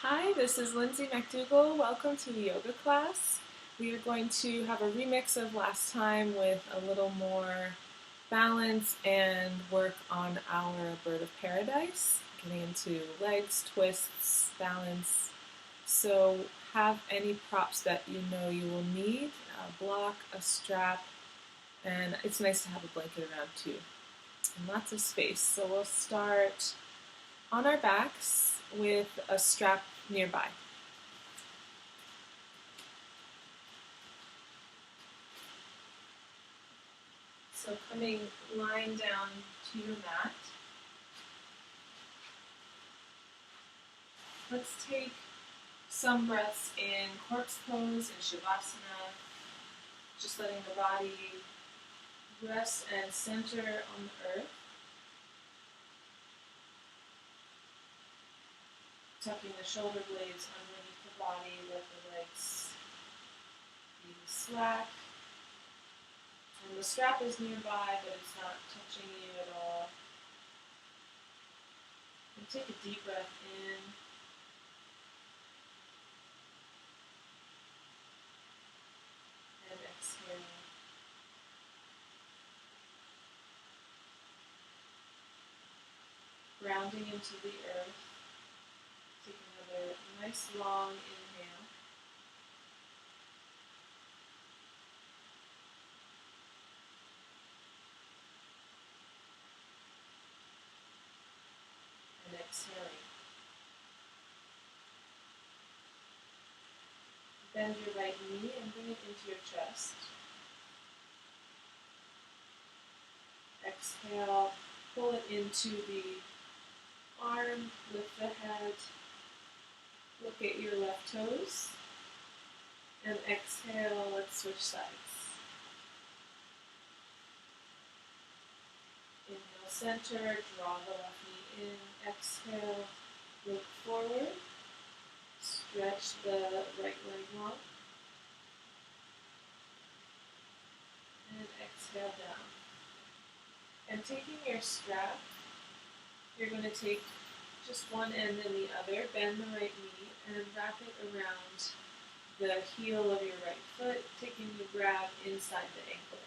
Hi, this is Lindsay McDougall. Welcome to the yoga class. We are going to have a remix of last time with a little more balance and work on our bird of paradise, getting into legs, twists, balance. So have any props that you know you will need, a block, a strap, and it's nice to have a blanket around too. And lots of space. So we'll start on our backs with a strap nearby. So lying down to your mat. Let's take some breaths in corpse pose and Shavasana, just letting the body rest and center on the earth. Tucking the shoulder blades underneath the body, let the legs be slack. And the strap is nearby, but it's not touching you at all. And take a deep breath in. And exhale. Grounding into the earth. Take another nice long inhale. And exhaling. Bend your right knee and bring it into your chest. Exhale, pull it into the arm, lift the head, look at your left toes, and exhale, let's switch sides. Inhale, center, draw the left knee in, exhale, look forward, stretch the right leg long, and exhale down. And taking your strap, you're going to take just one end and the other, bend the right knee, and wrap it around the heel of your right foot, taking the grab inside the ankle.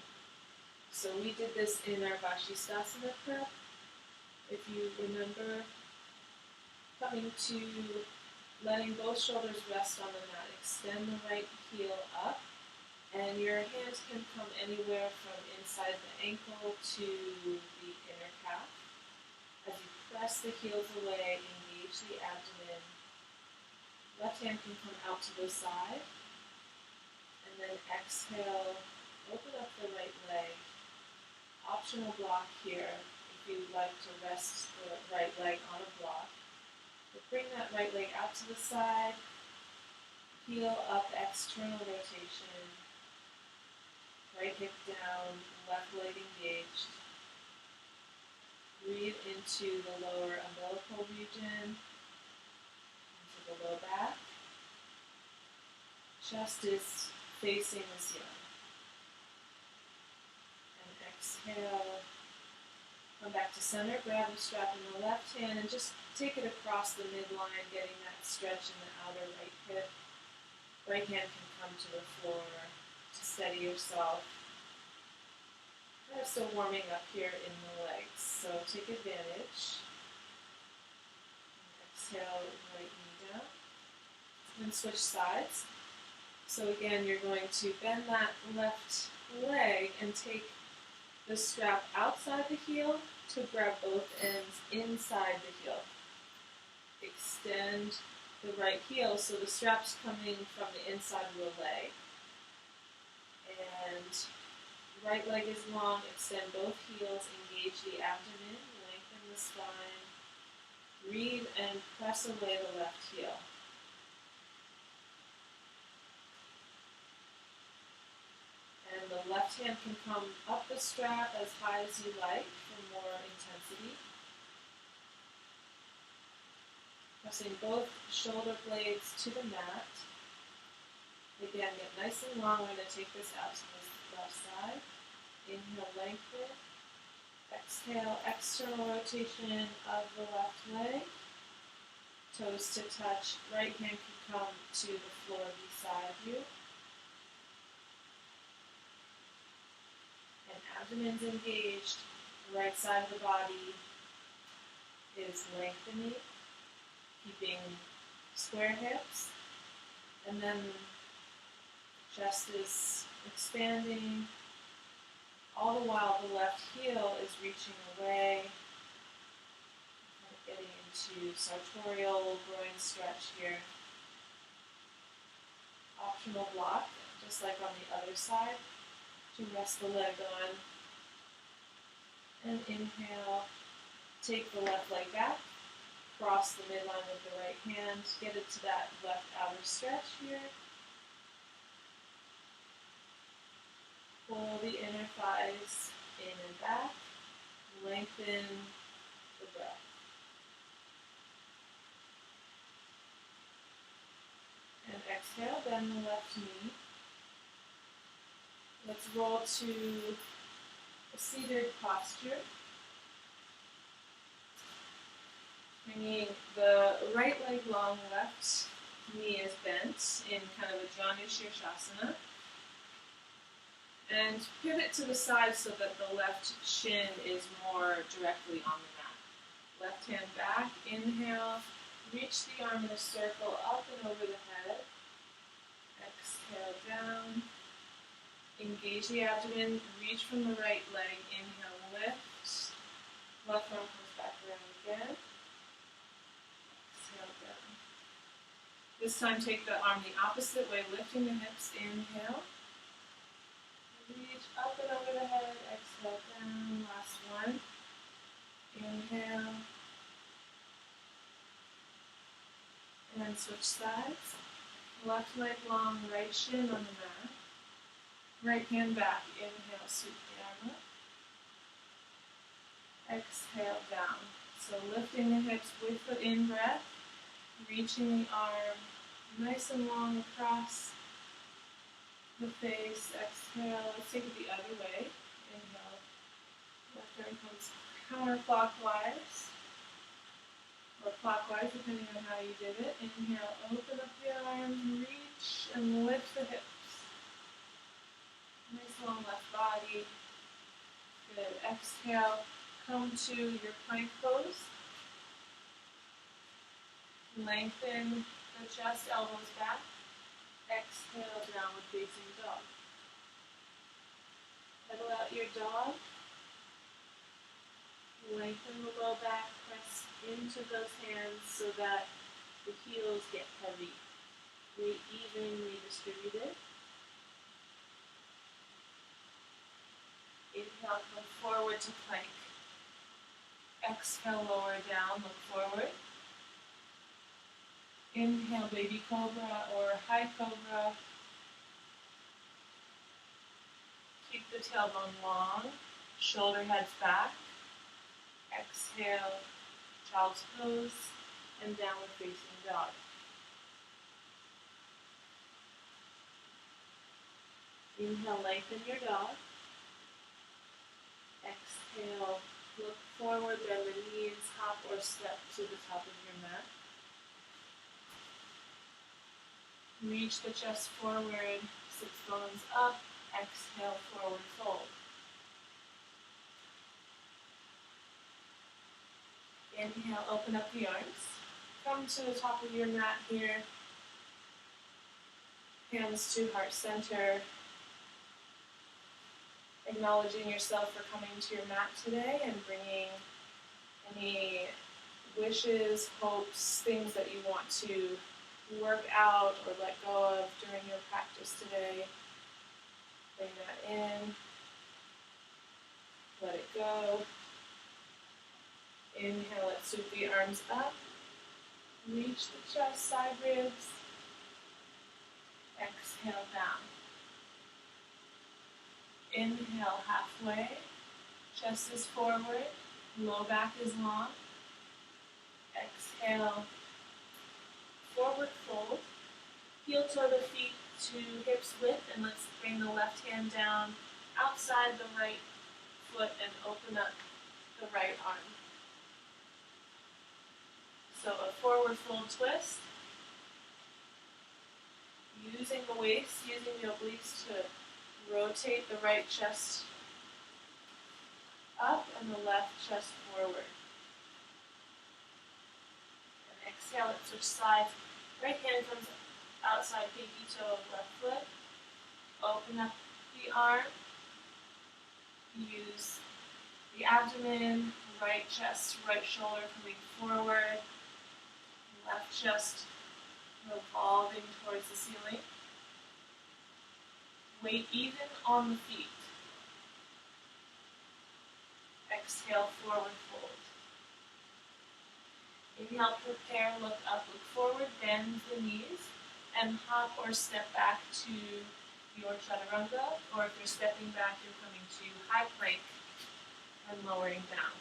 So we did this in our Shavasana prep. If you remember, coming to letting both shoulders rest on the mat, extend the right heel up, and your hands can come anywhere from inside the ankle to the inner calf. As you press the heels away, engage the abdomen. Left hand can come out to the side. And then exhale, open up the right leg. Optional block here if you'd like to rest the right leg on a block. But bring that right leg out to the side. Heel up, external rotation. Right hip down, left leg engaged. Breathe into the lower umbilical region, into the low back. Chest is facing the ceiling. And exhale. Come back to center, grab the strap in the left hand and just take it across the midline, getting that stretch in the outer right hip. Right hand can come to the floor to steady yourself. We're still warming up here in the legs, so take advantage. Exhale, right knee down. And switch sides. So again, you're going to bend that left leg and take the strap outside the heel to grab both ends inside the heel. Extend the right heel so the strap's coming from the inside of the leg. And right leg is long, extend both heels, engage the abdomen, lengthen the spine. Breathe and press away the left heel. And the left hand can come up the strap as high as you like for more intensity. Pressing both shoulder blades to the mat. Again, get nice and long. We're going to take this out to the left side. Inhale, lengthen. Exhale, external rotation of the left leg. toes to touch. Right hand can come to the floor beside you. And abdomen's engaged. The right side of the body is lengthening, keeping square hips. And then chest is expanding. All the while the left heel is reaching away. Getting into sartorial groin stretch here. Optional block, just like on the other side, to rest the leg on. And inhale, take the left leg back, cross the midline with the right hand, get it to that left outer stretch here. Pull the inner thighs in and back, lengthen the breath. And exhale, bend the left knee. Let's roll to a seated posture. Bringing the right leg long, left knee is bent in kind of a Janu Shavasana. And pivot to the side so that the left shin is more directly on the mat. Left hand back, inhale, reach the arm in a circle up and over the head. Exhale down. Engage the abdomen, reach from the right leg, inhale, lift. Left arm comes back around again. Exhale down. This time take the arm the opposite way, lifting the hips, inhale. Reach up and over the head, exhale down, last one. Inhale. And switch sides. Left leg long, right shin on the mat. Right hand back, inhale, sweep the arm up. Exhale down. So lifting the hips with the in-breath, reaching the arm nice and long across the face. Exhale, let's take it the other way. Inhale, left arm comes counterclockwise, or clockwise depending on how you did it. Inhale, open up the arm, reach and lift the hips. Nice long left body. Good. Exhale, come to your plank pose. Lengthen the chest, elbows back. Exhale, downward facing dog. Pedal out your dog. Lengthen the low back, press into those hands so that the heels get heavy. Weight evenly distributed. Inhale, come forward to plank. Exhale, lower down, look forward. Inhale, baby cobra or high cobra. Keep the tailbone long, shoulder heads back. Exhale, child's pose, and downward facing dog. Inhale, lengthen your dog. Exhale, look forward, bend the knees, hop or step to the top of your mat. Reach the chest forward, sits bones up. Exhale, forward fold. Inhale, open up the arms. Come to the top of your mat here. Hands to heart center. Acknowledging yourself for coming to your mat today and bringing any wishes, hopes, things that you want to work out or let go of during your practice today. Bring that in. Let it go. Inhale, let's sweep the arms up. Reach the chest, side ribs. Exhale down. Inhale, halfway. Chest is forward. Low back is long. Exhale, forward fold. Heel toe the feet to hips width, and let's bring the left hand down outside the right foot and open up the right arm. So a forward fold twist, using the waist, using the obliques to rotate the right chest up and the left chest forward. And exhale, let's switch sides. Right hand comes outside pinky toe of left foot. Open up the arm. Use the abdomen, right chest, right shoulder coming forward. Left chest revolving towards the ceiling. Weight even on the feet. Exhale, forward fold. Inhale, prepare, look up, look forward, bend the knees, and hop or step back to your chaturanga, or if you're stepping back, you're coming to high plank and lowering down.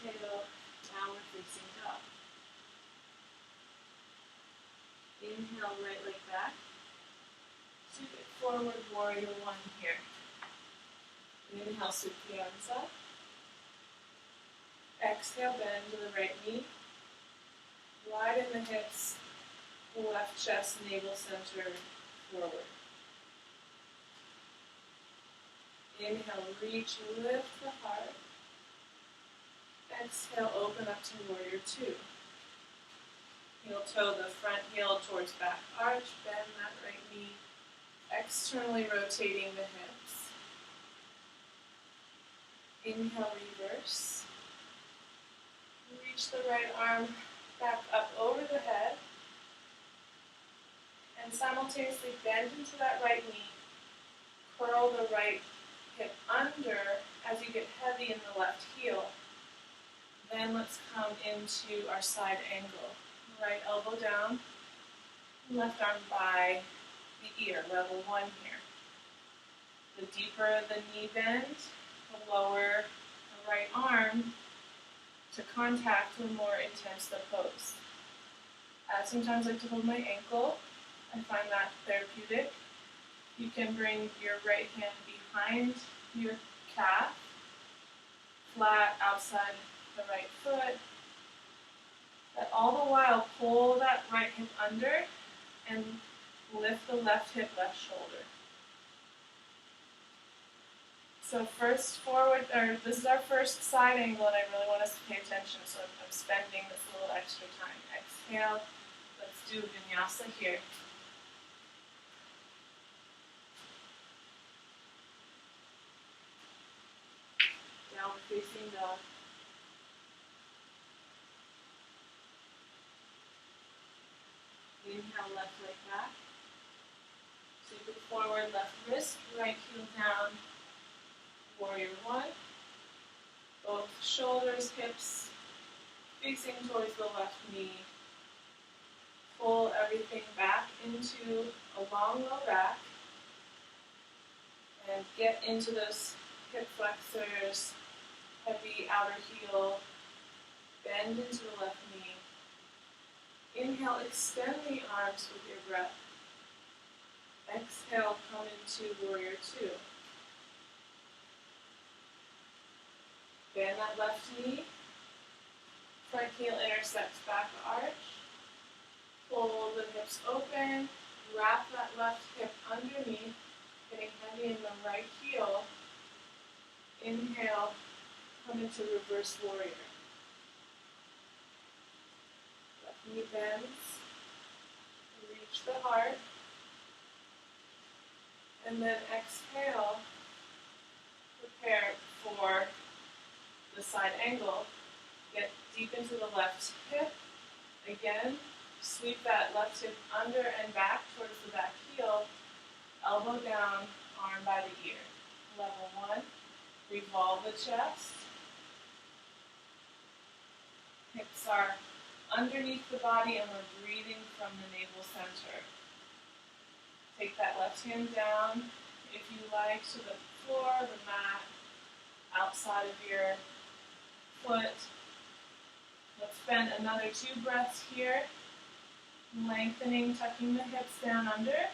Exhale, downward facing dog. Inhale, right leg back. Supine forward, warrior one here. Inhale, Supinansa. Exhale, bend to the right knee. Widen the hips, left chest, navel center forward. Inhale, reach, lift the heart. Exhale, open up to warrior two. Heel toe the front heel towards back arch, bend that right knee, externally rotating the hips. Inhale, reverse. Reach the right arm back up over the head, and simultaneously bend into that right knee. Curl the right hip under as you get heavy in the left heel. Then let's come into our side angle. Right elbow down, left arm by the ear, level one here. The deeper the knee bend, the lower the right arm to contact, the more intense the pose. I sometimes like to hold my ankle. I find that therapeutic. You can bring your right hand behind your calf, flat outside the right foot. But all the while, pull that right hip under and lift the left hip, left shoulder. So first forward, or this is our first side angle, and I really want us to pay attention, so I'm spending this a little extra time. Exhale, let's do vinyasa here. Downward facing dog. Inhale, left leg back. Supine forward, left wrist, right heel down. Warrior one. Both shoulders, hips facing towards the left knee. Pull everything back into a long low back. And get into those hip flexors, heavy outer heel. Bend into the left knee. Inhale, extend the arms with your breath. Exhale, come into warrior two. Bend that left knee. Front heel intersects back arch. Pull the hips open. Wrap that left hip underneath, getting heavy in the right heel. Inhale, come into reverse warrior. Knee bends, reach the heart, and then exhale, prepare for the side angle. Get deep into the left hip. Again, sweep that left hip under and back towards the back heel, elbow down, arm by the ear. Level one, revolve the chest. Hips are underneath the body, and we're breathing from the navel center. Take that left hand down, if you like, to the floor, the mat, outside of your foot. Let's spend another 2 breaths here, lengthening, tucking the hips down under.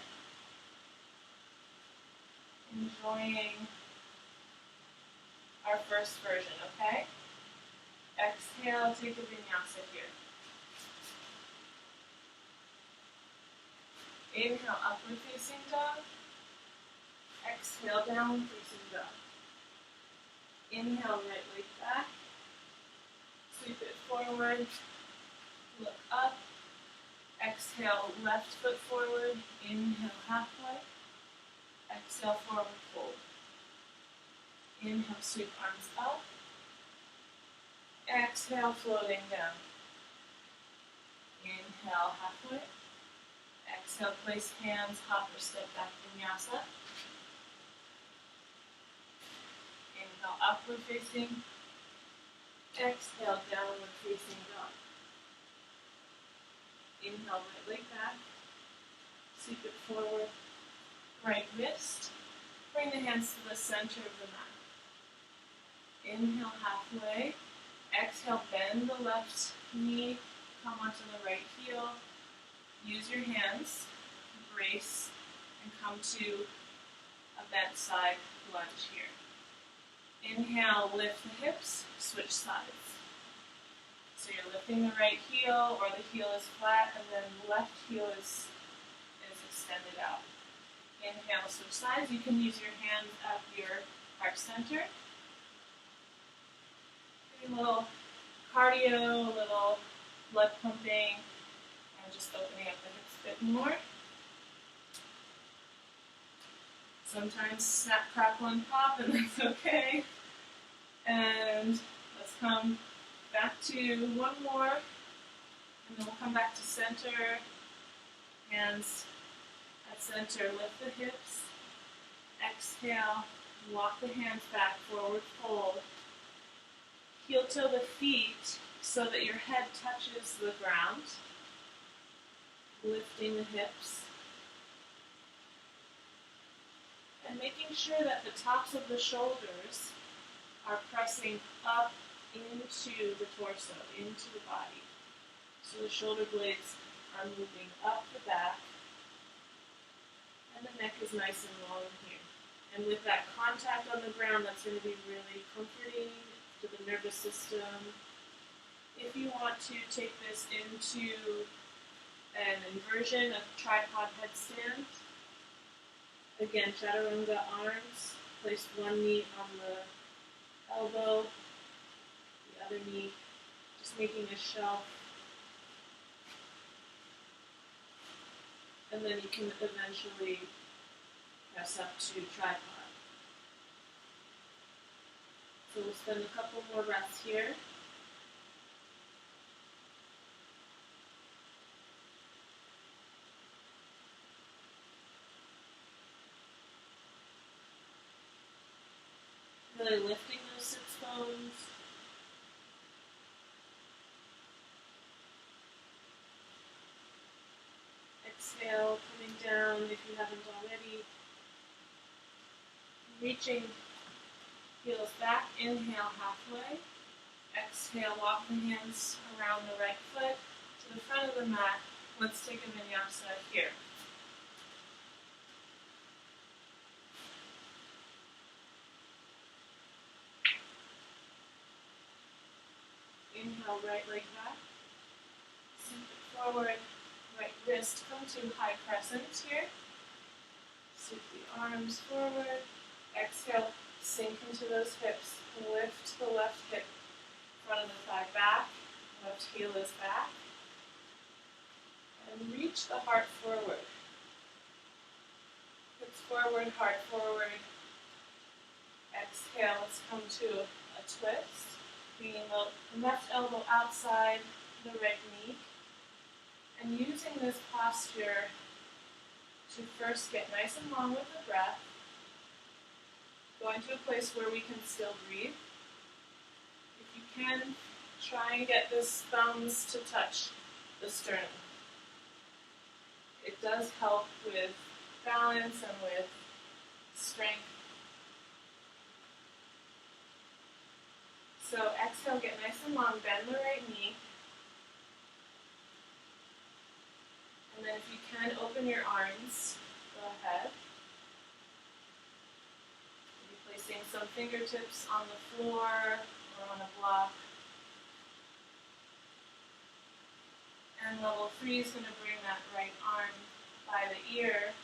enjoying our first version, okay? Exhale, take a vinyasa here. Inhale, upward facing dog. Exhale, downward facing dog. Inhale, right leg back. Sweep it forward. Look up. Exhale, left foot forward. Inhale, halfway. Exhale, forward fold. Inhale, sweep arms up. Exhale, floating down. Inhale, halfway. Exhale, place hands, hopper, step back, vinyasa. Inhale, upward facing. Exhale, downward facing dog. Inhale, right leg back. Sweep it forward. Right wrist. Bring the hands to the center of the mat. Inhale, halfway. Exhale, bend the left knee. Come onto the right heel. Use your hands. Brace and come to a bent side lunge here. Inhale, lift the hips, switch sides. So you're lifting the right heel, or the heel is flat, and then the left heel is extended out. Inhale, switch sides. You can use your hands at your heart center. A little cardio, a little blood pumping, and just opening up the hips a bit more. Sometimes snap, crackle, and pop, and that's okay. And let's come back to one more, and then we'll come back to center. Hands at center, lift the hips. Exhale, walk the hands back, forward fold. Heel toe the feet so that your head touches the ground. Lifting the hips. And making sure that the tops of the shoulders are pressing up into the torso, into the body. So the shoulder blades are moving up the back, and the neck is nice and long here. And with that contact on the ground, that's going to be really comforting to the nervous system. If you want to take this into an inversion, a tripod headstand, again, chaturanga arms, place one knee on the elbow, the other knee, just making a shelf. And then you can eventually press up to tripod. So we'll spend a couple more breaths here. Really lifting those sits bones. Exhale, coming down if you haven't already. Reaching heels back, inhale halfway. Exhale, walk the hands around the right foot to the front of the mat. Let's take a vinyasa here. Inhale, right leg back. Sink it forward. Right wrist, come to high crescent here. Sweep the arms forward. Exhale, sink into those hips. Lift the left hip, front of the thigh back. Left heel is back. And reach the heart forward. Hips forward, heart forward. Exhale, let's come to a twist. Bringing the left elbow outside the right knee. And using this posture to first get nice and long with the breath, going to a place where we can still breathe. If you can, try and get those thumbs to touch the sternum. It does help with balance and with strength. So exhale, get nice and long, bend the right knee. And then if you can, open your arms. Go ahead. some fingertips on the floor or on a block. And level 3 is going to bring that right arm by the ear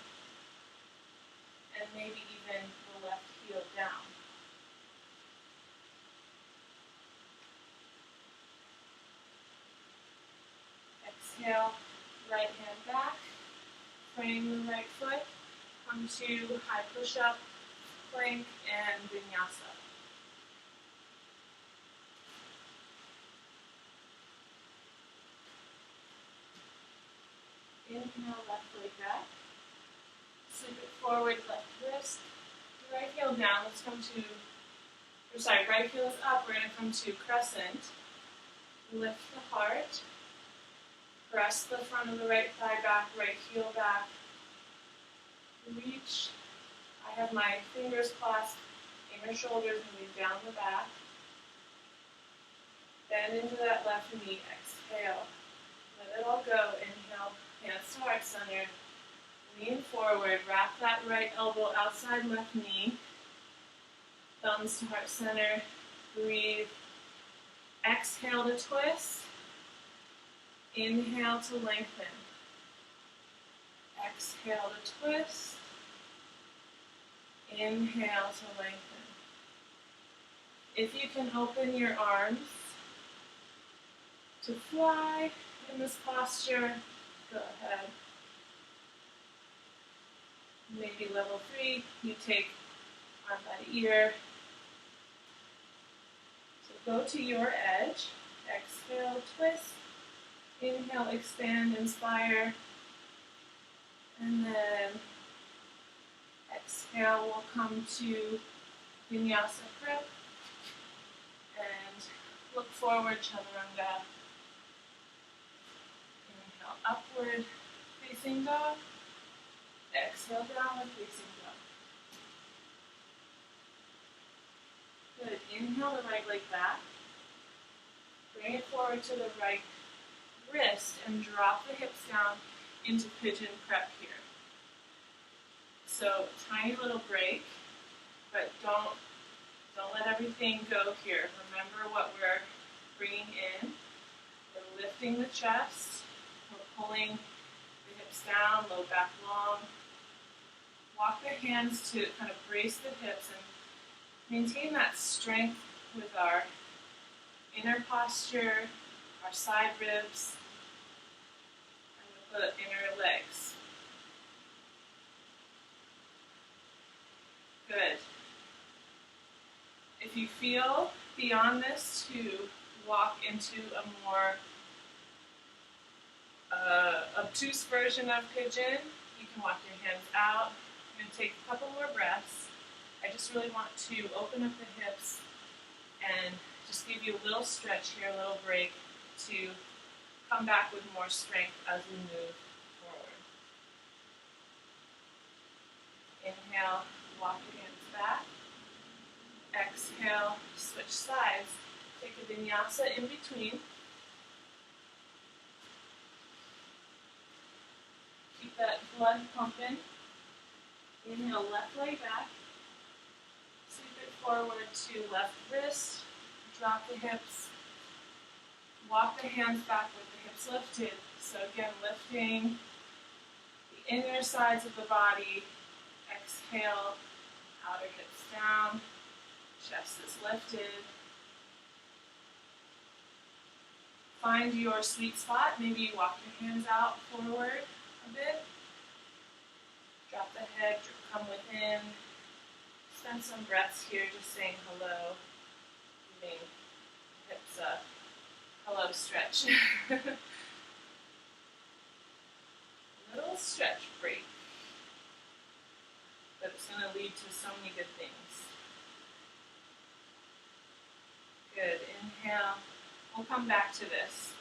and maybe even the left heel down. Exhale, right hand back, frame the right foot, come to high push-up, plank, and vinyasa. Inhale, left leg back. Sweep it forward, left wrist. Right heel down. Let's come to, right heel is up. We're going to come to crescent. Lift the heart. Press the front of the right thigh back, right heel back. Reach. I have my fingers clasped, inner shoulders moving down the back. Bend into that left knee. Exhale. Let it all go. Inhale. Hands to heart center. Lean forward. Wrap that right elbow outside left knee. Thumbs to heart center. Breathe. Exhale to twist. Inhale to lengthen. Exhale to twist. Inhale to lengthen. If you can open your arms to fly in this posture, go ahead. Maybe level 3, you take arm by the ear. So go to your edge. Exhale, twist. Inhale, expand, inspire. And then exhale, we'll come to vinyasa grip. And look forward, chaturanga. Inhale, upward, facing dog. Exhale, downward facing dog. Good. Inhale the right leg back. Bring it forward to the right wrist and drop the hips down into pigeon prep here. So tiny little break, but don't let everything go here. Remember what we're bringing in. We're lifting the chest. We're pulling the hips down, low back long. Walk the hands to kind of brace the hips and maintain that strength with our inner posture, our side ribs, and with the inner legs. Good. If you feel beyond this to walk into a more obtuse version of pigeon, you can walk your hands out. I'm going to take a couple more breaths. I just really want to open up the hips and just give you a little stretch here, a little break to come back with more strength as we move forward. Inhale, walk your hands back. Exhale, switch sides. Take a vinyasa in between. Keep that blood pumping. Inhale, left leg back. Sweep it forward to left wrist. Drop the hips. Walk the hands back with the hips lifted. So again, lifting the inner sides of the body. Exhale, outer hips down. Chest is lifted. Find your sweet spot. Maybe you walk your hands out forward a bit. Drop the head, come within. Spend some breaths here just saying hello. Giving hips a hello stretch. Little stretch break. But it's going to lead to so many good things. Good. Inhale. We'll come back to this.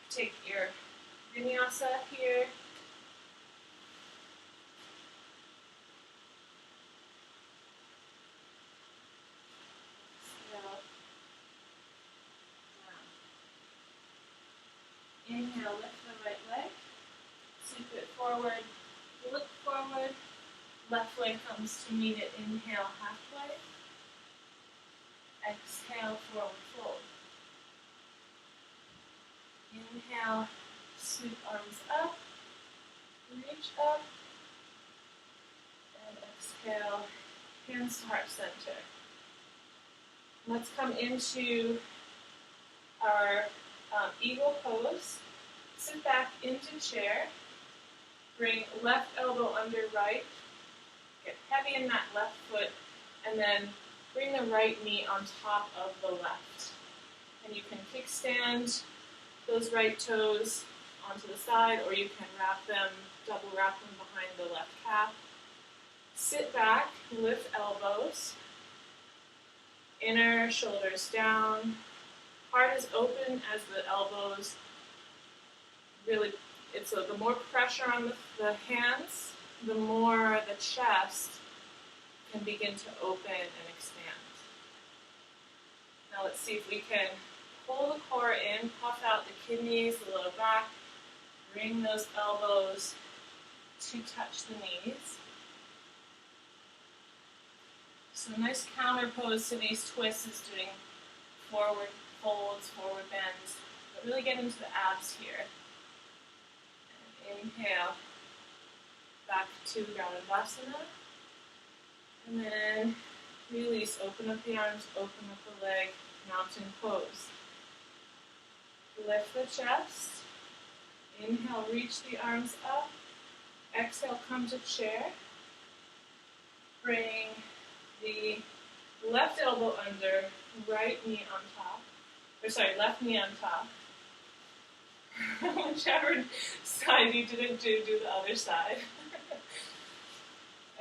Take your vinyasa here. Inhale, lift the right leg. Sweep it forward. Look forward. Left leg comes to meet it. Inhale, halfway. Exhale, forward fold. Inhale, sweep arms up, reach up, and exhale, hands to heart center. Let's come into our eagle pose. Sit back into chair. Bring left elbow under right. Get heavy in that left foot, and then bring the right knee on top of the left. And you can kickstand those right toes onto the side, or you can double wrap them behind the left calf. Sit back, lift elbows, inner shoulders down, heart is open as the elbows really, the more pressure on the hands, the more the chest can begin to open and expand. Now let's see if we can pull the core in, puff out the kidneys, the low back, bring those elbows to touch the knees. So nice counter pose to these twists is doing forward folds, forward bends, but really get into the abs here. And inhale, back to Malasana, and then release, open up the arms, open up the leg, mountain pose. Lift the chest, inhale, reach the arms up, exhale, come to chair, bring the left elbow under, right knee on top, left knee on top. Whichever side you didn't do the other side.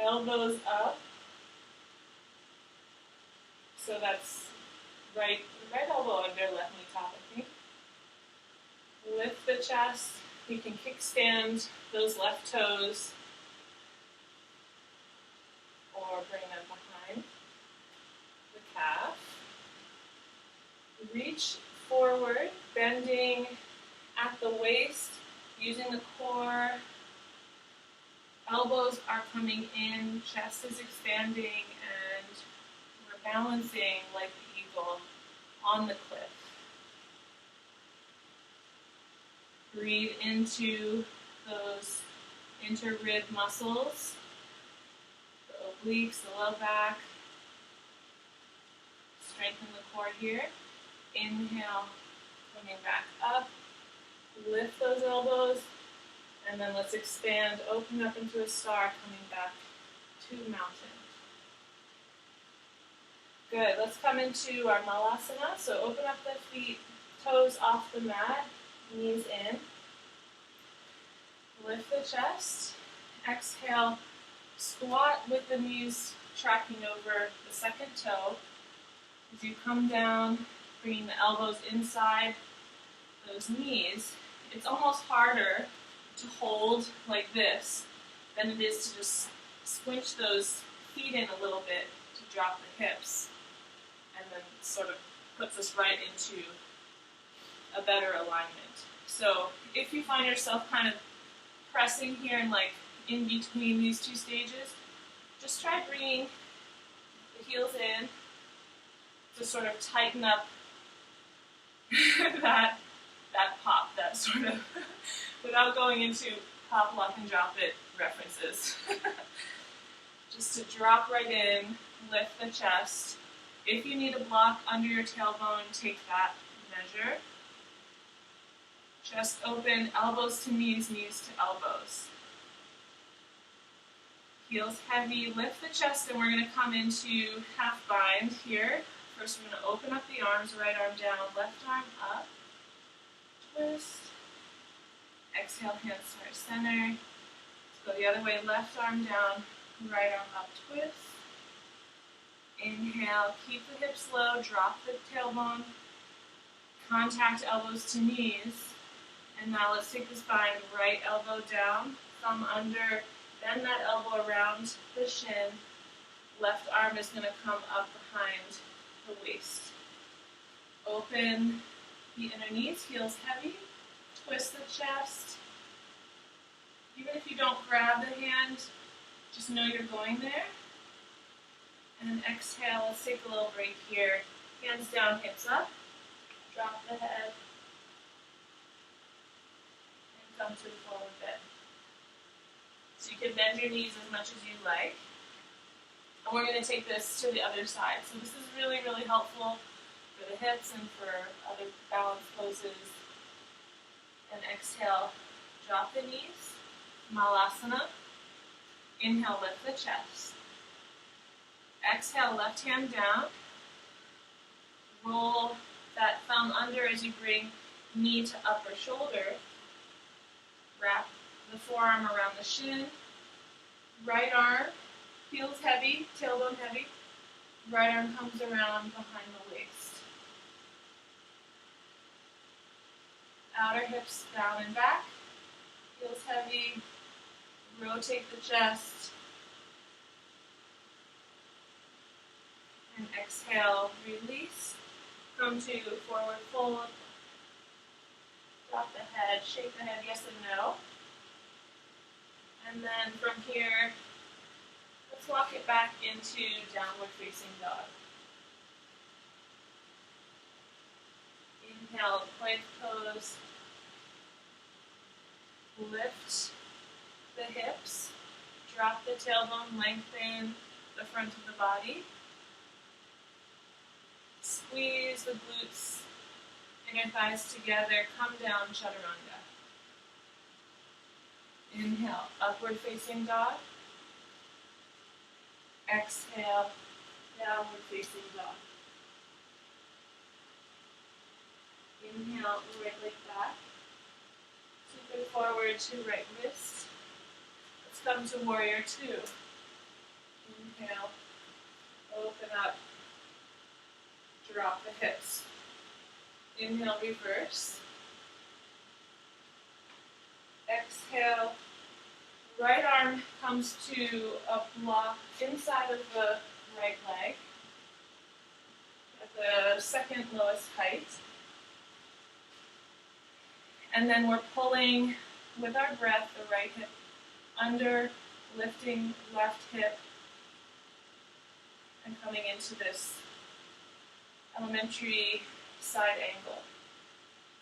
Elbows up. So that's right elbow under, left knee top, I think. Lift the chest. You can kickstand those left toes or bring them behind the calf. Reach forward, bending at the waist, using the core. Elbows are coming in, chest is expanding, and we're balancing like the eagle on the cliff. Breathe into those inter-rib muscles, the obliques, the low back. Strengthen the core here. Inhale, coming back up. Lift those elbows, and then let's expand, open up into a star, coming back to mountain. Good, let's come into our Malasana. So open up the feet, toes off the mat, knees in. Lift the chest. Exhale, squat with the knees tracking over the second toe. As you come down, bringing the elbows inside those knees, it's almost harder to hold like this than it is to just squinch those feet in a little bit to drop the hips, and then sort of puts us right into a better alignment. So if you find yourself kind of pressing here and like in between these two stages, just try bringing the heels in to sort of tighten up that pop, that sort of, without going into pop, lock, and drop it references. Just to drop right in, lift the chest. If you need a block under your tailbone, take that measure. Chest open, elbows to knees, knees to elbows. Heels heavy, lift the chest, and we're going to come into half bind here. First, we're going to open up the arms, right arm down, left arm up. Twist. Exhale, hands to heart center. Let's go the other way, left arm down, right arm up, twist. Inhale, keep the hips low, drop the tailbone. Contact elbows to knees. And now let's take this bind, right elbow down, thumb under, bend that elbow around the shin. Left arm is going to come up behind the waist. Open the inner knees, heels heavy. Twist the chest. Even if you don't grab the hand, just know you're going there. And exhale, let's take a little break here Hands down, hips up. Drop the head. And come to the forward bend. So you can bend your knees as much as you like. And we're going to take this to the other side. So this is really, really helpful for the hips and for other balance poses. And exhale, drop the knees. Malasana. Inhale, lift the chest. Exhale, left hand down. Roll that thumb under as you bring knee to upper shoulder. Wrap the forearm around the shin. Right arm feels heavy, tailbone heavy. Right arm comes around behind the waist. Outer hips down and back. Feels heavy. Rotate the chest. And exhale, release. Come to forward fold. Drop the head, shake the head yes and no. And then from here, let's walk it back into downward facing dog. Inhale, plank pose. Lift the hips. Drop the tailbone, lengthen the front of the body. Squeeze the glutes, inner thighs together. Come down, chaturanga. Inhale, upward facing dog. Exhale, downward facing dog. Inhale, right leg back. Sweep it forward to right wrist. Let's come to warrior two. Inhale, open up, drop the hips. Inhale, reverse. Exhale, right arm comes to a block inside of the right leg at the second lowest height. And then we're pulling with our breath the right hip under, lifting left hip, and coming into this elementary side angle.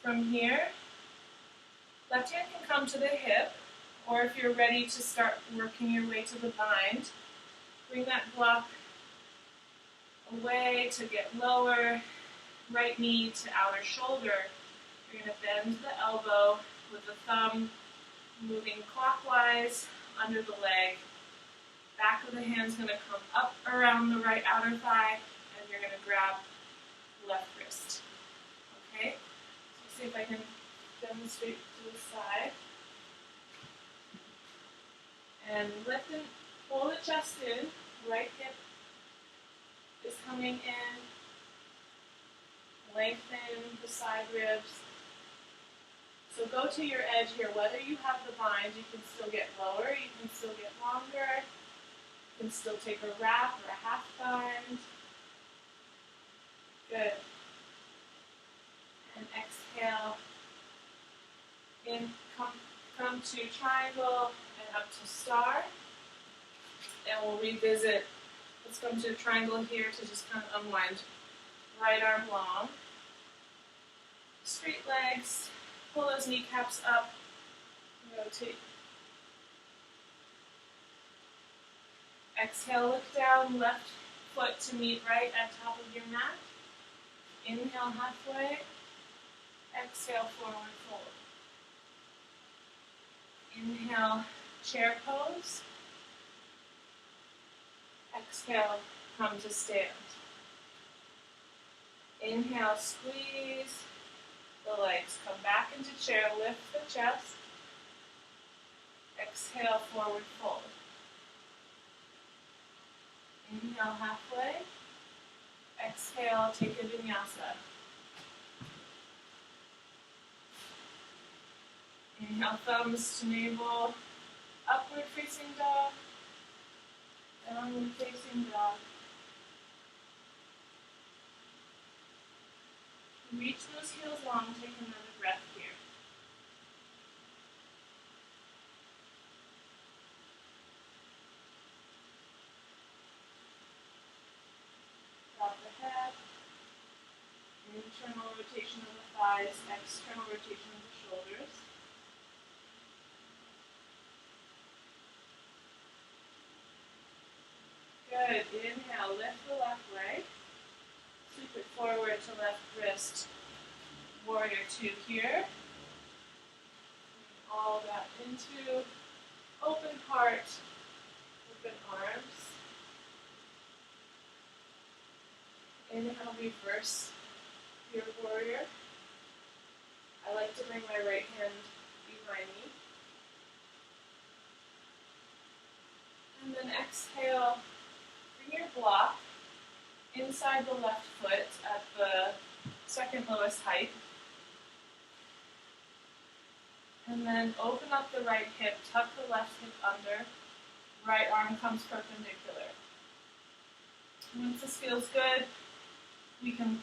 From here, left hand can come to the hip, or if you're ready to start working your way to the bind, bring that block away to get lower, right knee to outer shoulder. You're going to bend the elbow with the thumb moving clockwise under the leg. Back of the hand's going to come up around the right outer thigh, and you're going to grab left wrist. Okay? So see if I can demonstrate to the side. And lift and pull the chest in. Right hip is coming in. Lengthen the side ribs. So go to your edge here. Whether you have the bind, you can still get lower, you can still get longer, you can still take a wrap or a half bind. Good. And exhale. In, come to triangle and up to star. And we'll revisit. Let's come to triangle here to just kind of unwind. Right arm long. Straight legs. Pull those kneecaps up. Rotate. Exhale, look down, left foot to meet right at top of your mat. Inhale halfway. Exhale, forward fold. Inhale, chair pose. Exhale, come to stand. Inhale, squeeze the legs. Come back into chair, lift the chest. Exhale, forward fold. Inhale halfway. Exhale, take a vinyasa. Inhale, thumbs to navel. Upward facing dog. Downward facing dog. Reach those heels long, take another breath here. Drop the head. internal rotation of the thighs, external rotation of the shoulders. Good. Inhale, lift the left leg. Sweep it forward to left wrist. Warrior two here. Bring all that into open heart, open arms. Inhale, reverse your warrior. I like to bring my right hand behind me. And then exhale, bring your block inside the left foot at the second lowest height. And then open up the right hip, tuck the left hip under, right arm comes perpendicular. Once this feels good, we can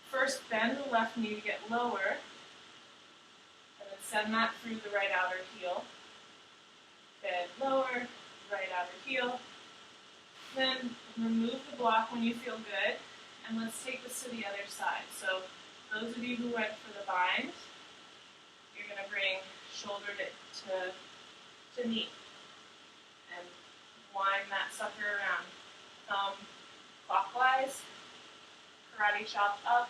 first bend the left knee to get lower, and then send that through the right outer heel. Bend lower, right outer heel. Then remove the block when you feel good, and let's take this to the other side. So those of you who went for the bind, you're going to bring shoulder to knee and wind that sucker around. Thumb clockwise, karate chop up,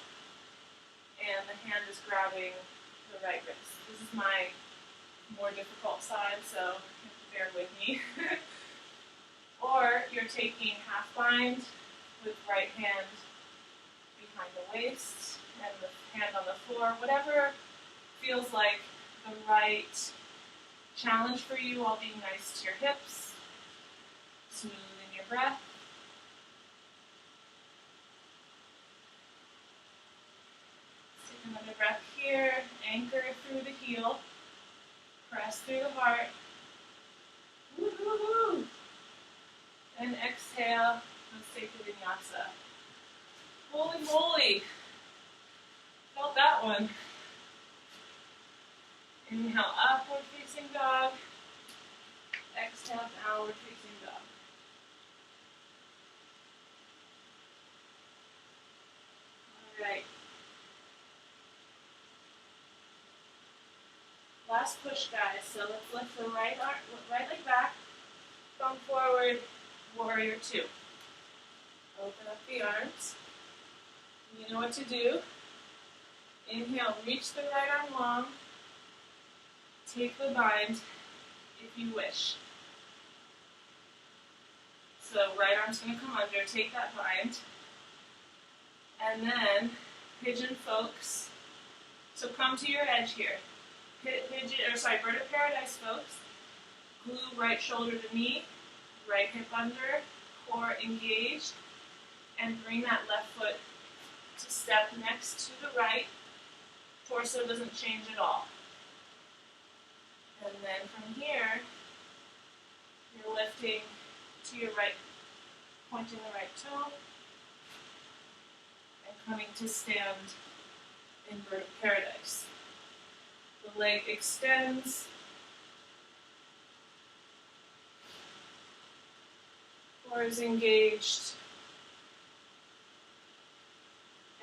and the hand is grabbing the right wrist. This is my more difficult side, so you have to bear with me. Or you're taking half bind with right hand behind the waist and the hand on the floor, whatever feels like the right challenge for you, while being nice to your hips, smoothing your breath. Let's take another breath here, anchor through the heel, press through the heart. Woo-hoo-hoo. And exhale, let's take the vinyasa. Holy moly! Felt that one. Inhale, upward facing dog. Exhale, downward facing dog. Alright. Last push, guys. So let's lift the right leg back, thumb forward, warrior two. Open up the arms. You know what to do. Inhale, reach the right arm long. Take the bind if you wish. So right arm's going to come under, take that bind. And then pigeon folks. So come to your edge here. Bird of paradise folks. Glue right shoulder to knee, right hip under, core engaged, and bring that left foot to step next to the right. Torso doesn't change at all. And then from here, you're lifting to your right, pointing the right toe, and coming to stand in Bird of Paradise. The leg extends, core is engaged,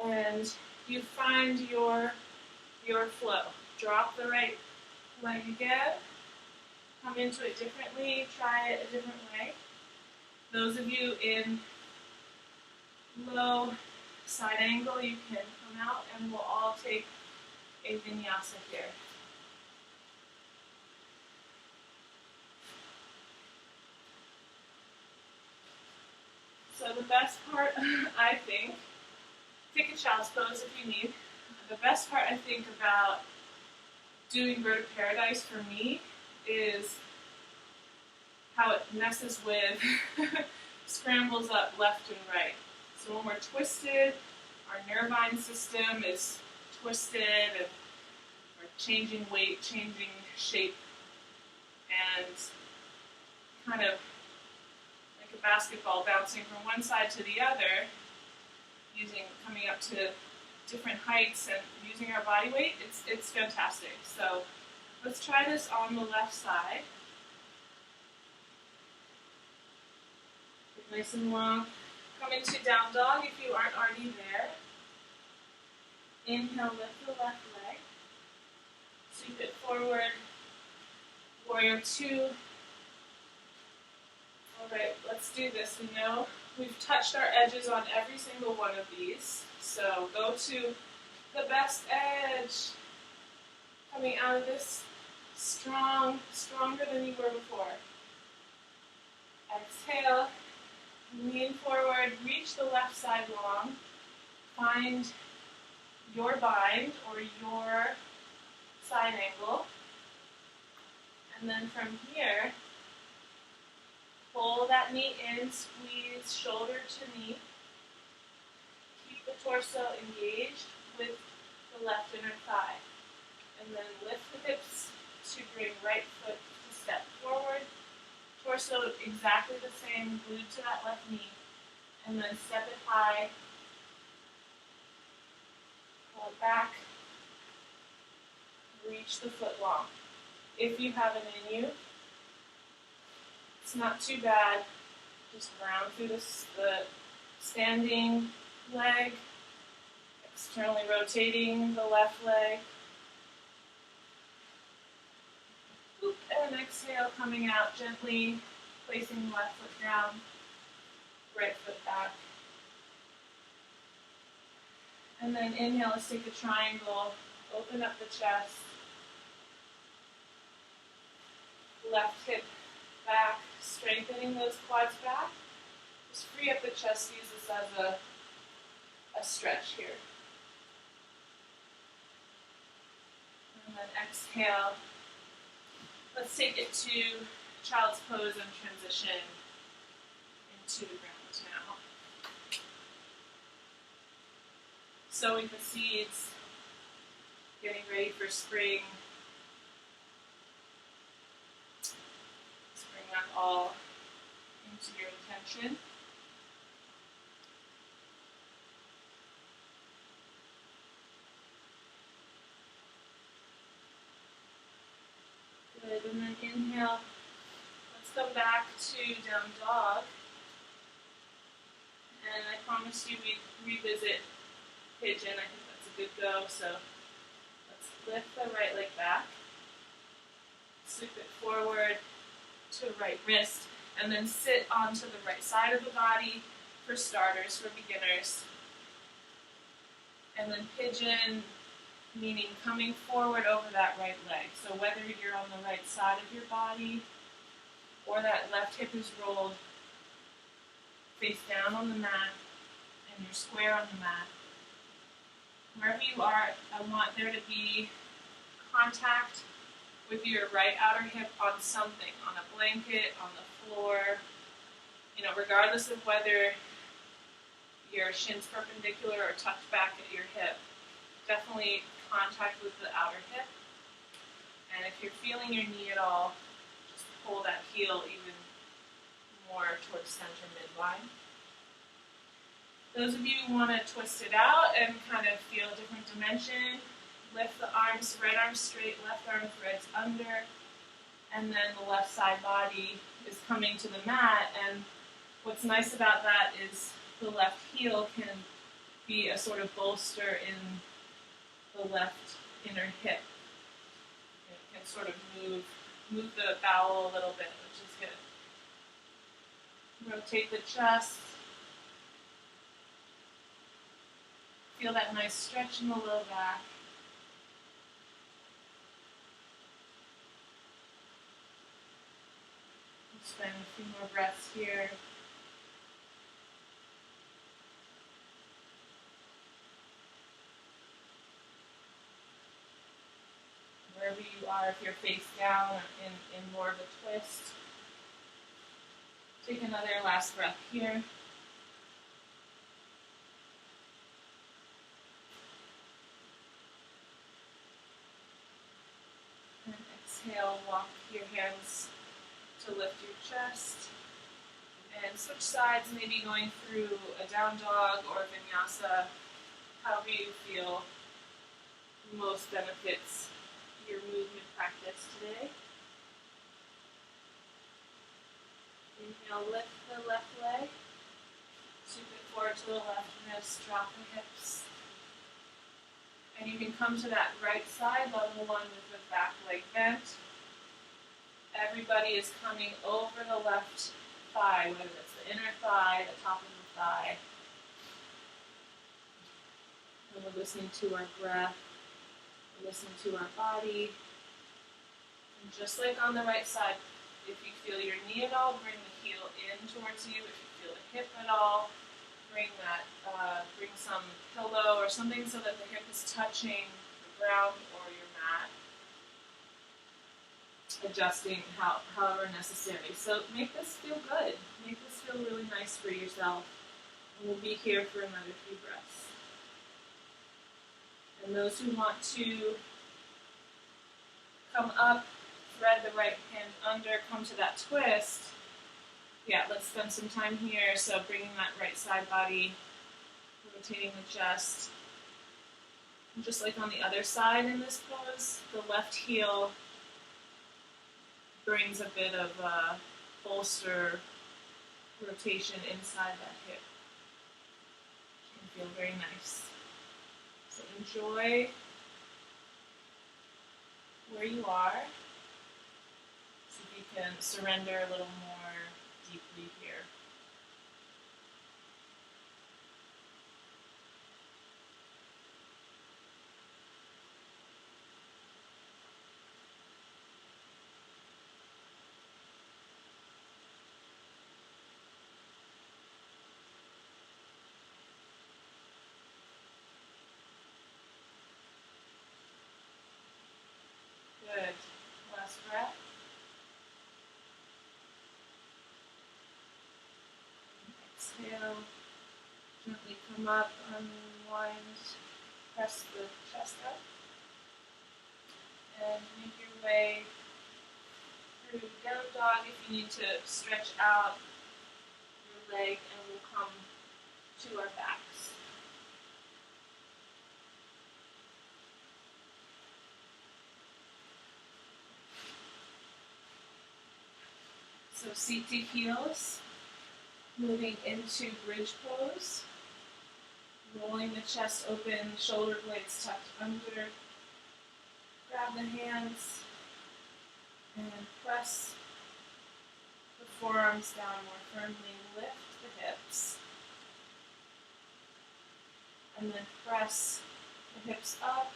and you find your flow. Drop the right leg again, come into it differently, try it a different way. Those of you in low side angle, you can come out and we'll all take a vinyasa here. So the best part, I think, take a child's pose if you need. The best part, I think, about doing Bird of Paradise for me is how it messes with, scrambles up left and right. So when we're twisted, our nervine system is twisted and we're changing weight, changing shape, and kind of like a basketball bouncing from one side to the other, coming up to different heights and using our body weight, it's fantastic. So let's try this on the left side. Get nice and long. Come into down dog if you aren't already there. Inhale, lift the left leg. Sweep it forward. Warrior 2. Alright, let's do this. We know we've touched our edges on every single one of these. So go to the best edge. Coming out of this strong, stronger than you were before. Exhale, lean forward, reach the left side long. Find your bind or your side angle. And then from here, pull that knee in, squeeze shoulder to knee. Keep the torso engaged with the left inner thigh. And then lift the hips to bring right foot to step forward. Torso exactly the same, glued to that left knee. And then step it high. Pull it back. Reach the foot long. If you have it in you, it's not too bad. Just round through the standing leg, externally rotating the left leg. Oop, and exhale, coming out gently, placing the left foot down, right foot back. And then inhale, let's take a triangle, open up the chest, left hip back, strengthening those quads back. Just free up the chest, use this as a stretch here. And then exhale. Let's take it to child's pose and transition into the ground now. Sowing the seeds, getting ready for spring. Let's bring that all into your intention. Good, and then inhale. Let's come back to down dog. And I promise you we revisit pigeon. I think that's a good go. So let's lift the right leg back. Sweep it forward to right wrist. And then sit onto the right side of the body for starters, for beginners. And then pigeon, meaning coming forward over that right leg. So whether you're on the right side of your body or that left hip is rolled face down on the mat and you're square on the mat, wherever you are, I want there to be contact with your right outer hip on something, on a blanket, on the floor, regardless of whether your shin's perpendicular or tucked back at your hip. Definitely contact with the outer hip. And if you're feeling your knee at all, just pull that heel even more towards center midline. Those of you who want to twist it out and kind of feel a different dimension, lift the arms, right arm straight, left arm threads under, and then the left side body is coming to the mat. And what's nice about that is the left heel can be a sort of bolster in the left inner hip. It can sort of move the bowel a little bit, which is good. Rotate the chest. Feel that nice stretch in the low back. We'll spend a few more breaths here. Wherever you are, if you're face down in more of a twist. Take another last breath here. And exhale, walk your hands to lift your chest. And switch sides, maybe going through a down dog or vinyasa, however you feel most benefits your movement practice today. Inhale, lift the left leg. Sweep it forward to the left wrist, drop the hips. And you can come to that right side, level one with the back leg bent. Everybody is coming over the left thigh, whether it's the inner thigh, the top of the thigh. And we're listening to our breath, we're listening to our body. And just like on the right side, if you feel your knee at all, bring the heel in towards you. If you feel the hip at all, bring some pillow or something so that the hip is touching the ground or your mat. Adjusting however necessary. So make this feel good. Make this feel really nice for yourself. And we'll be here for another few breaths. And those who want to come up, thread the right hand under, come to that twist. Yeah, let's spend some time here. So bringing that right side body, rotating the chest. And just like on the other side in this pose, the left heel brings a bit of bolster rotation inside that hip. It can feel very nice. So enjoy where you are. See if you can surrender a little more deeply here. Good. Last breath. Exhale. Gently come up, unwind, press the chest up. And make your way through down dog. If you need to stretch out your leg, and we'll come to our backs. So seat to heels, moving into bridge pose, rolling the chest open, shoulder blades tucked under. Grab the hands and press the forearms down more firmly. Lift the hips. And then press the hips up,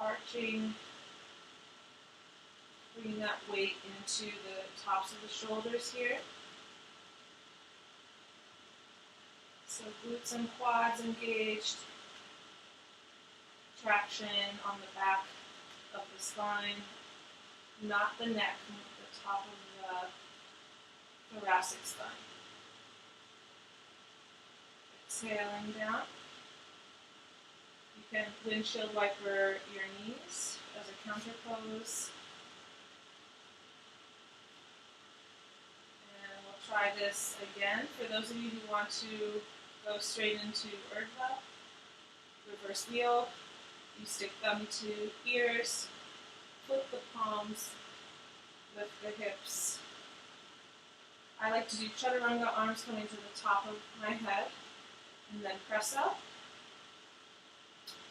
arching. Bring that weight into the tops of the shoulders here. So glutes and quads engaged. Traction on the back of the spine, not the neck, the top of the thoracic spine. Exhaling down. You can windshield wiper your knees as a counter pose. Try this again. For those of you who want to go straight into Urdhva, reverse wheel, you stick them to ears, flip the palms, lift the hips. I like to do chaturanga, arms coming to the top of my head, and then press up.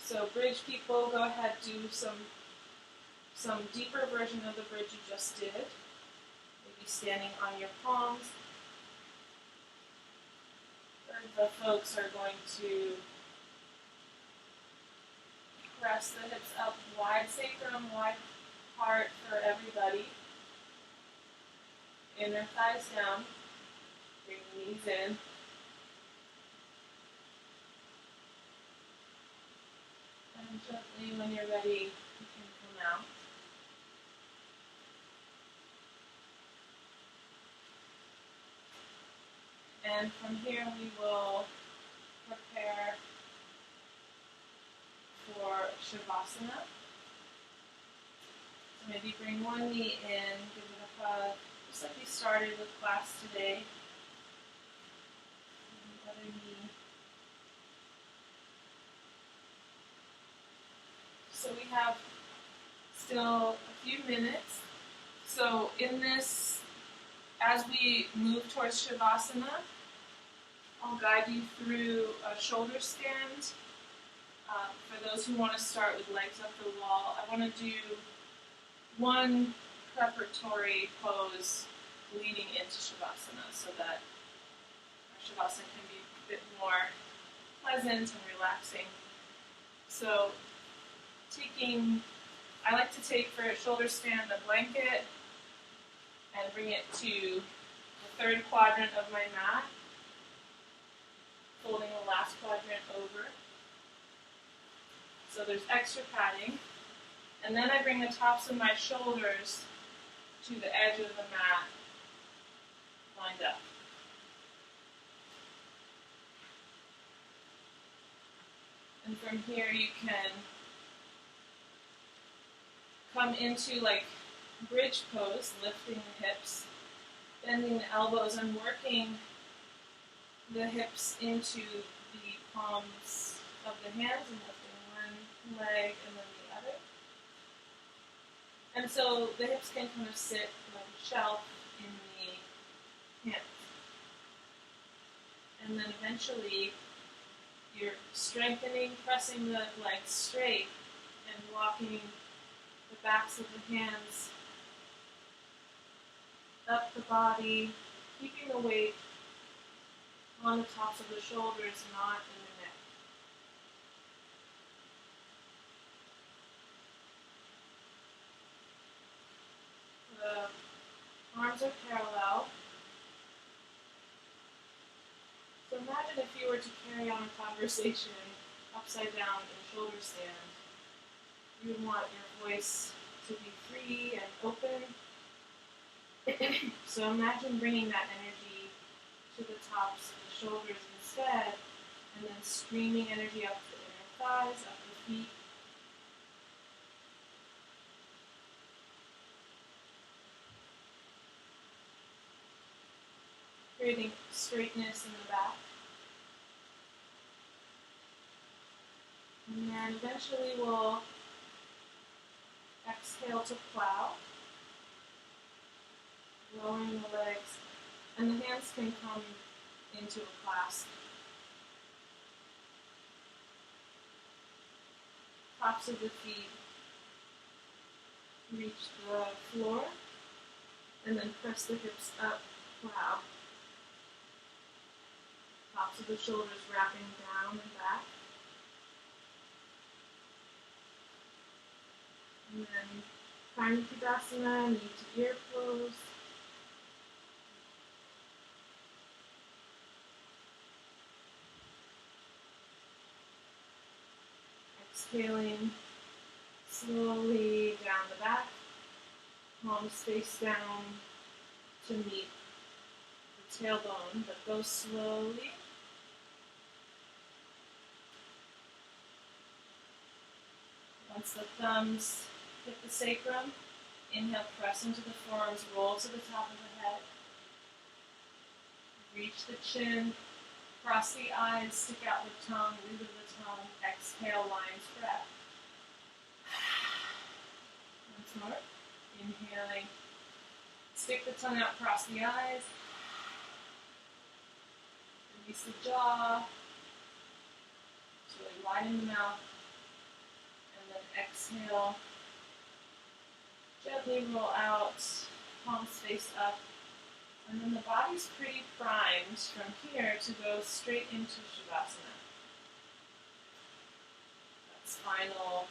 So bridge people, go ahead, do some deeper version of the bridge you just did. Maybe standing on your palms. The folks are going to press the hips up, wide sacrum, wide heart for everybody. Inner thighs down, bring the knees in. And gently, when you're ready, you can come out. And from here we will prepare for Shavasana. So maybe bring one knee in, give it a hug, just like we started with class today. And the other knee. So we have still a few minutes. So in this, as we move towards Shavasana, I'll guide you through a shoulder stand, For those who want to start with legs up the wall, I want to do one preparatory pose leading into Shavasana so that our Shavasana can be a bit more pleasant and relaxing. So I like to take for a shoulder stand a blanket and bring it to the third quadrant of my mat, folding the last quadrant over. So there's extra padding. And then I bring the tops of my shoulders to the edge of the mat, lined up. And from here you can come into like bridge pose, lifting the hips, bending the elbows, and working the hips into the palms of the hands and lifting one leg and then the other. And so the hips can kind of sit like a shelf in the hands. And then eventually you're strengthening, pressing the legs straight and walking the backs of the hands up the body, keeping the weight on the tops of the shoulders, not in the neck. The arms are parallel. So imagine if you were to carry on a conversation upside down in shoulder stand. You would want your voice to be free and open. So imagine bringing that energy to the tops of the shoulders instead, and then streaming energy up the inner thighs, up the feet. Creating straightness in the back. And then eventually we'll exhale to plow, lowering the legs, and the hands can come into a clasp. Tops of the feet reach the floor, and then press the hips up, plow. Tops of the shoulders wrapping down and back. And then Svanasana, knee to ear pose. Exhaling slowly down the back, palms face down to meet the tailbone, but go slowly. Once the thumbs hit the sacrum, inhale, press into the forearms, roll to the top of the head. Reach the chin, cross the eyes, stick out the tongue, root of the tongue, exhale, lion's breath. Once more, inhaling, stick the tongue out, cross the eyes, release the jaw, slowly widen the mouth, and then exhale, gently roll out, palms face up, and then the body's pretty primed from here to go straight into Shavasana. That's final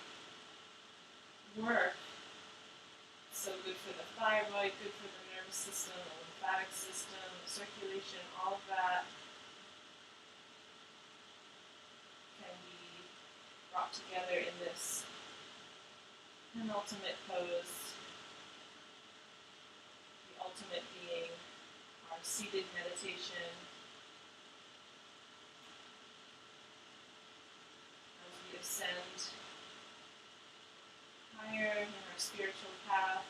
work. So good for the thyroid, good for the nervous system, the lymphatic system, the circulation, all of that can be brought together in this penultimate pose. The ultimate being our seated meditation. As we ascend higher in our spiritual path,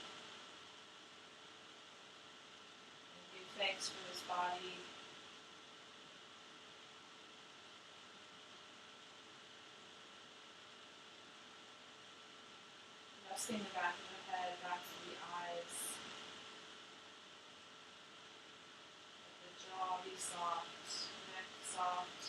and give thanks for this body. Resting the back of the head, back to the eyes. Let the jaw be soft, neck soft.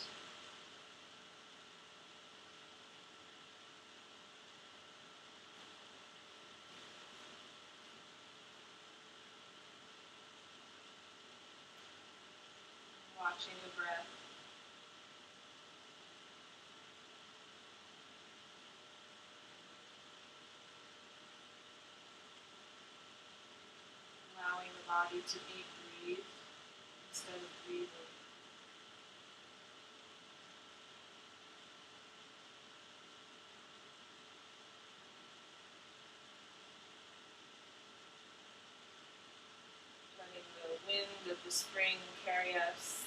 to be breathe instead of breathing. Letting the wind of the spring carry us.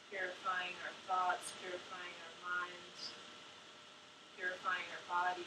Purifying our thoughts, purifying our minds, purifying our body.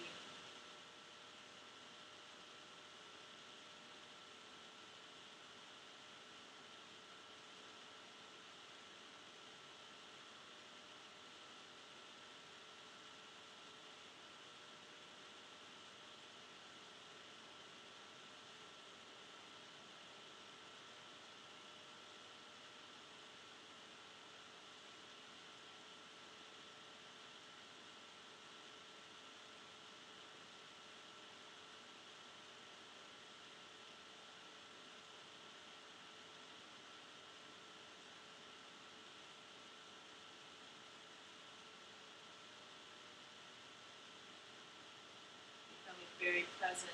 Becoming very present.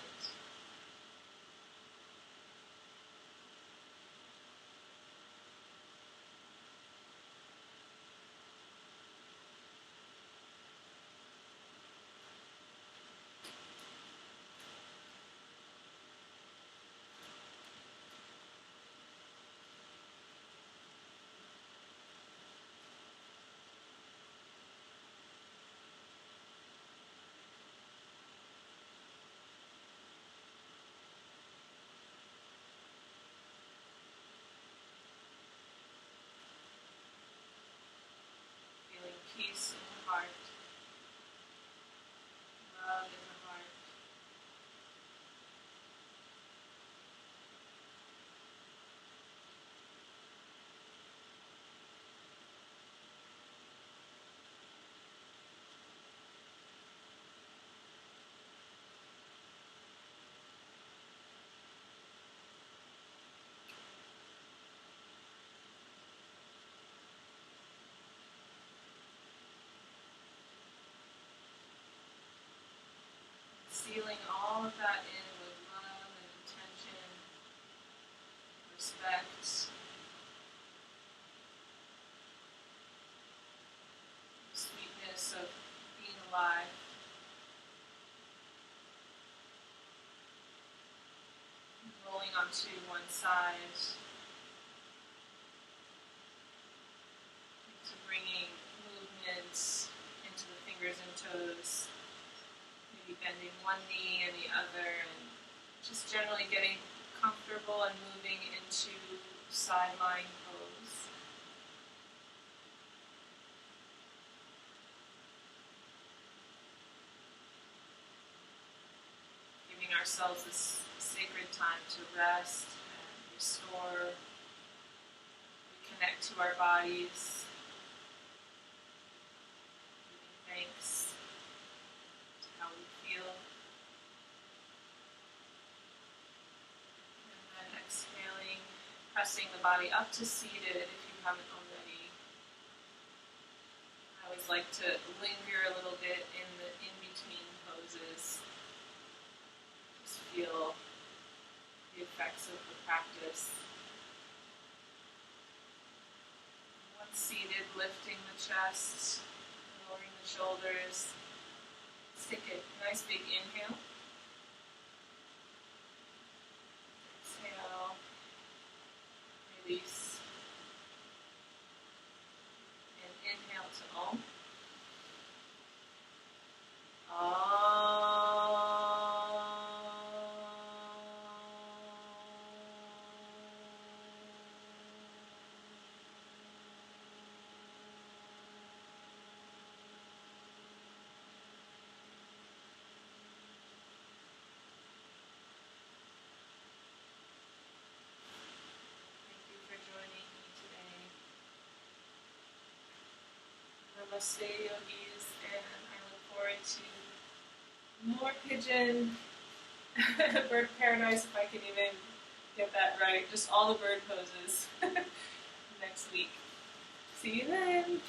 Feeling peace in the heart, love in the heart. Sealing all of that in with love and intention, respect, sweetness of being alive. Rolling onto one side, to bringing movements into the fingers and toes. Maybe bending one knee and the other, and just generally getting comfortable and moving into side lying pose. Giving ourselves this sacred time to rest and restore, reconnect to our bodies, giving thanks to how we feel. And then exhaling, pressing the body up to seated if you haven't already. I always like to linger a little bit in the in-between poses. Just feel the effects of the practice. Once seated, lifting the chest, lowering the shoulders. Let's take a nice big inhale. Exhale. Release. And inhale to Om. Namaste, yogis, and I look forward to more pigeon, bird paradise, if I can even get that right. Just all the bird poses next week. See you then.